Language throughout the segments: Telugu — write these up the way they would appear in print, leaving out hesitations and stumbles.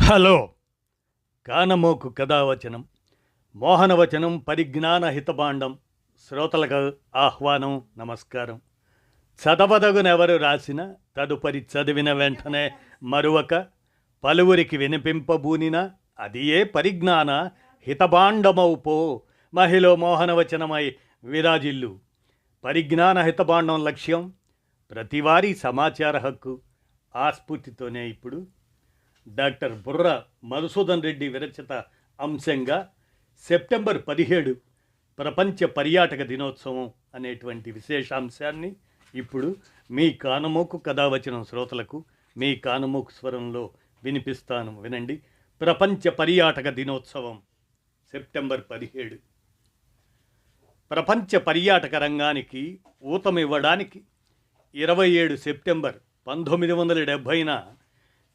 హలో. కానమోకు కథావచనం మోహనవచనం పరిజ్ఞాన హితబాండం. శ్రోతలకు ఆహ్వానం, నమస్కారం. చదవదగునెవరు రాసిన తదుపరి చదివిన వెంటనే మరువక పలువురికి వినిపింపబూనిన అది ఏ పరిజ్ఞాన హితబాండమౌపో మహిళ మోహనవచనమై విరాజిల్లు. పరిజ్ఞాన హితబాండం లక్ష్యం ప్రతివారీ సమాచార హక్కు. ఆ స్ఫూర్తితోనే ఇప్పుడు డాక్టర్ బుర్ర మధుసూదన్ రెడ్డి విరచిత అంశంగా సెప్టెంబర్ 17 ప్రపంచ పర్యాటక దినోత్సవం అనేటువంటి విశేషాంశాన్ని ఇప్పుడు మీ కానమోకు కథావచనం శ్రోతలకు మీ కానమోకు స్వరంలో వినిపిస్తాను, వినండి. ప్రపంచ పర్యాటక దినోత్సవం సెప్టెంబర్ 17. ప్రపంచ పర్యాటక రంగానికి ఊతమివ్వడానికి 27 సెప్టెంబర్ 1970న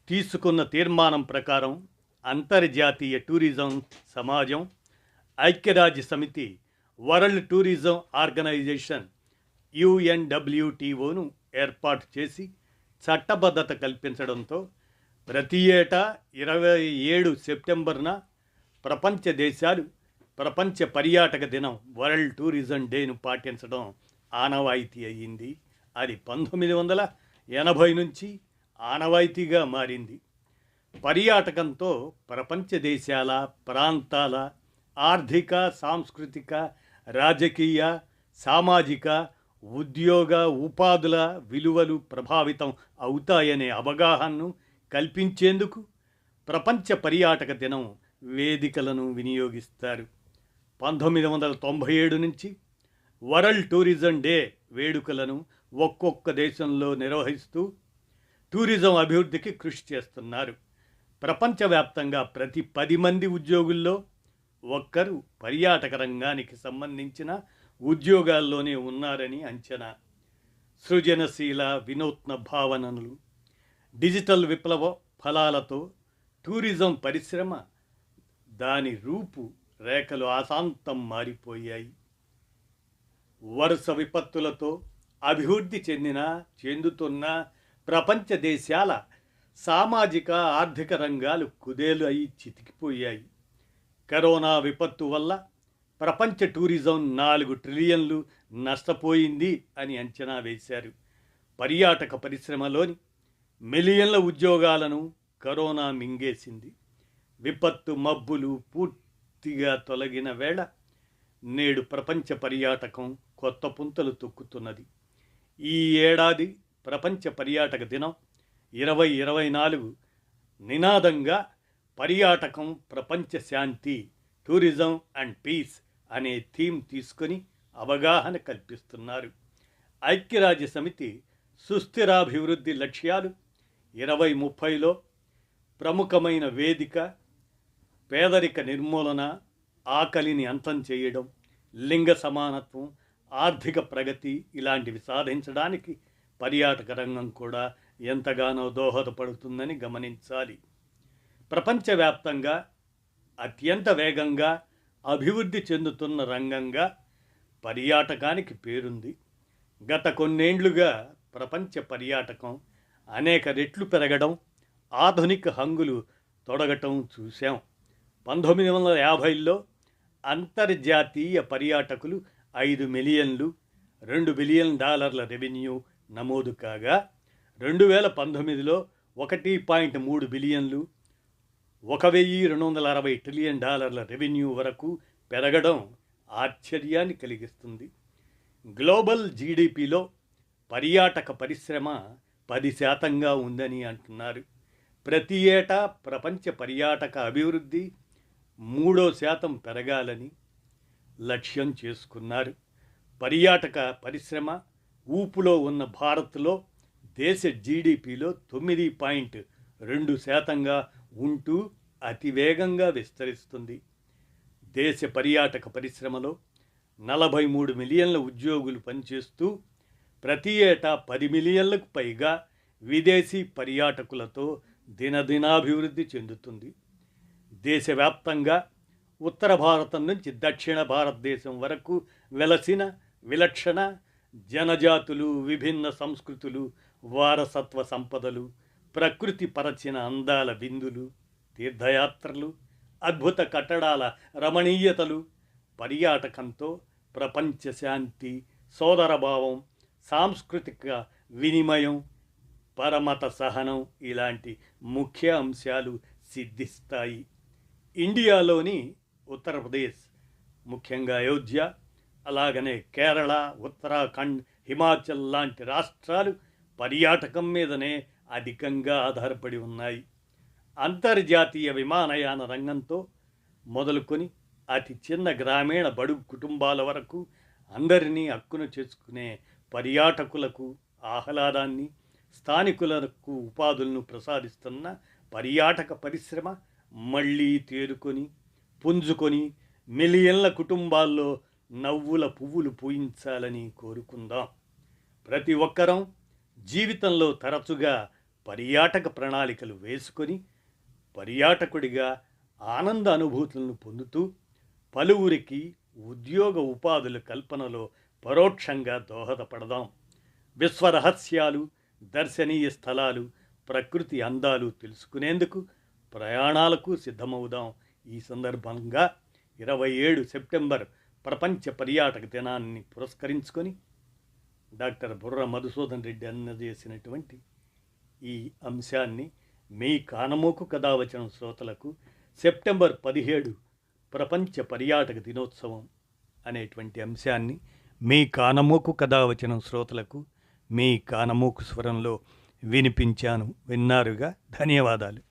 తీసుకున్న తీర్మానం ప్రకారం అంతర్జాతీయ టూరిజం సమాజం, ఐక్యరాజ్య సమితి, వరల్డ్ టూరిజం ఆర్గనైజేషన్ UNWTOను ఏర్పాటు చేసి చట్టబద్ధత కల్పించడంతో ప్రతి ఏటా 27 సెప్టెంబర్న ప్రపంచ దేశాలు ప్రపంచ పర్యాటక దినం వరల్డ్ టూరిజం డేను పాటించడం ఆనవాయితీ అయ్యింది. అది 1980 నుంచి ఆనవాయితీగా మారింది. పర్యాటకంతో ప్రపంచ దేశాల, ప్రాంతాల ఆర్థిక, సాంస్కృతిక, రాజకీయ, సామాజిక, ఉద్యోగ, ఉపాధుల విలువలు ప్రభావితం అవుతాయనే అవగాహనను కల్పించేందుకు ప్రపంచ పర్యాటక దినం వేదికలను వినియోగిస్తారు. 1997 నుంచి వరల్డ్ టూరిజం డే వేడుకలను ఒక్కొక్క దేశంలో నిర్వహిస్తూ టూరిజం అభివృద్ధికి కృషి చేస్తున్నారు. ప్రపంచవ్యాప్తంగా ప్రతి 10 మంది ఉద్యోగుల్లో ఒక్కరు పర్యాటక రంగానికి సంబంధించిన ఉద్యోగాల్లోనే ఉన్నారని అంచనా. సృజనశీల వినూత్న భావనలు, డిజిటల్ విప్లవ ఫలాలతో టూరిజం పరిశ్రమ దాని రూపు రేఖలు ఆశాంతం మారిపోయాయి. వరుస విపత్తులతో అభివృద్ధి చెందుతున్న ప్రపంచ దేశాల సామాజిక, ఆర్థిక రంగాలు కుదేలు అయి చితికిపోయాయి. కరోనా విపత్తు వల్ల ప్రపంచ టూరిజం 4 ట్రిలియన్లు నష్టపోయింది అని అంచనా వేశారు. పర్యాటక పరిశ్రమలోని మిలియన్ల ఉద్యోగాలను కరోనా మింగేసింది. విపత్తు మబ్బులు పూర్తిగా తొలగిన వేళ నేడు ప్రపంచ పర్యాటకం కొత్త పుంతలు తొక్కుతున్నది. ఈ ఏడాది ప్రపంచ పర్యాటక దినం 2024 నినాదంగా పర్యాటకం, ప్రపంచ శాంతి, టూరిజం అండ్ పీస్ అనే థీమ్ తీసుకొని అవగాహన కల్పిస్తున్నారు. ఐక్యరాజ్య సమితి సుస్థిరాభివృద్ధి లక్ష్యాలు 2030లో ప్రముఖమైన వేదిక పేదరిక నిర్మూలన, ఆకలిని అంతం చేయడం, లింగ సమానత్వం, ఆర్థిక ప్రగతి ఇలాంటివి సాధించడానికి పర్యాటక రంగం కూడా ఎంతగానో దోహదపడుతుందని గమనించాలి. ప్రపంచవ్యాప్తంగా అత్యంత వేగంగా అభివృద్ధి చెందుతున్న రంగంగా పర్యాటకానికి పేరుంది. గత కొన్నేండ్లుగా ప్రపంచ పర్యాటకం అనేక రెట్లు పెరగడం, ఆధునిక హంగులు తొడగటం చూశాం. 1950లో అంతర్జాతీయ పర్యాటకులు 5 మిలియన్లు, $2 బిలియన్ రెవెన్యూ నమోదు కాగా 2019లో 1.3 బిలియన్లు, $1,260 ట్రిలియన్ రెవెన్యూ వరకు పెరగడం ఆశ్చర్యాన్ని కలిగిస్తుంది. గ్లోబల్ జీడిపిలో పర్యాటక పరిశ్రమ 10% ఉందని అంటున్నారు. ప్రతి ఏటా ప్రపంచ పర్యాటక అభివృద్ధి 3% పెరగాలని లక్ష్యం చేసుకున్నారు. పర్యాటక పరిశ్రమ ఊపులో ఉన్న భారత్లో దేశ జీడిపిలో 9.2% ఉంటూ అతివేగంగా విస్తరిస్తుంది. దేశ పర్యాటక పరిశ్రమలో 43 మిలియన్ల ఉద్యోగులు పనిచేస్తూ ప్రతి ఏటా 10 మిలియన్లకు పైగా విదేశీ పర్యాటకులతో దినదినాభివృద్ధి చెందుతుంది. దేశవ్యాప్తంగా ఉత్తర భారతం నుంచి దక్షిణ భారతదేశం వరకు వెలసిన విలక్షణ జనజాతులు, విభిన్న సంస్కృతులు, వారసత్వ సంపదలు, ప్రకృతి పరచిన అందాల విందులు, తీర్థయాత్రలు, అద్భుత కట్టడాల రమణీయతలు, పర్యాటకంతో ప్రపంచ శాంతి, సోదరభావం, సాంస్కృతిక వినిమయం, పరమత సహనం ఇలాంటి ముఖ్య అంశాలు సిద్ధిస్తాయి. ఇండియాలోని ఉత్తరప్రదేశ్, ముఖ్యంగా అయోధ్య, అలాగనే కేరళ, ఉత్తరాఖండ్, హిమాచల్ లాంటి రాష్ట్రాలు పర్యాటకం మీదనే అధికంగా ఆధారపడి ఉన్నాయి. అంతర్జాతీయ విమానయాన రంగంతో మొదలుకొని అతి చిన్న గ్రామీణ బడుగు కుటుంబాల వరకు అందరినీ హక్కున చేసుకునే పర్యాటకులకు ఆహ్లాదాన్ని, స్థానికులకు ఉపాధులను ప్రసాదిస్తున్న పర్యాటక పరిశ్రమ మళ్ళీ తేరుకొని పుంజుకొని మిలియన్ల కుటుంబాల్లో నవ్వుల పువ్వులు పూయించాలని కోరుకుందాం. ప్రతి ఒక్కరం జీవితంలో తరచుగా పర్యాటక ప్రణాళికలు వేసుకొని పర్యాటకుడిగా ఆనంద అనుభూతులను పొందుతూ పలువురికి ఉద్యోగ ఉపాధుల కల్పనలో పరోక్షంగా దోహదపడదాం. విశ్వరహస్యాలు, దర్శనీయ స్థలాలు, ప్రకృతి అందాలు తెలుసుకునేందుకు ప్రయాణాలకు సిద్ధమవుదాం. ఈ సందర్భంగా 27 సెప్టెంబర్ ప్రపంచ పర్యాటక దినాన్ని పురస్కరించుకొని డాక్టర్ బుర్ర మధుసూదన్ రెడ్డి అందజేసినటువంటి ఈ అంశాన్ని మీ కానమోకు కథావచనం శ్రోతలకు సెప్టెంబర్ 17 ప్రపంచ పర్యాటక దినోత్సవం అనేటువంటి అంశాన్ని మీ కానమోకు కథావచనం శ్రోతలకు మీ కానమోకు స్వరంలో వినిపించాను. విన్నారుగా. ధన్యవాదాలు.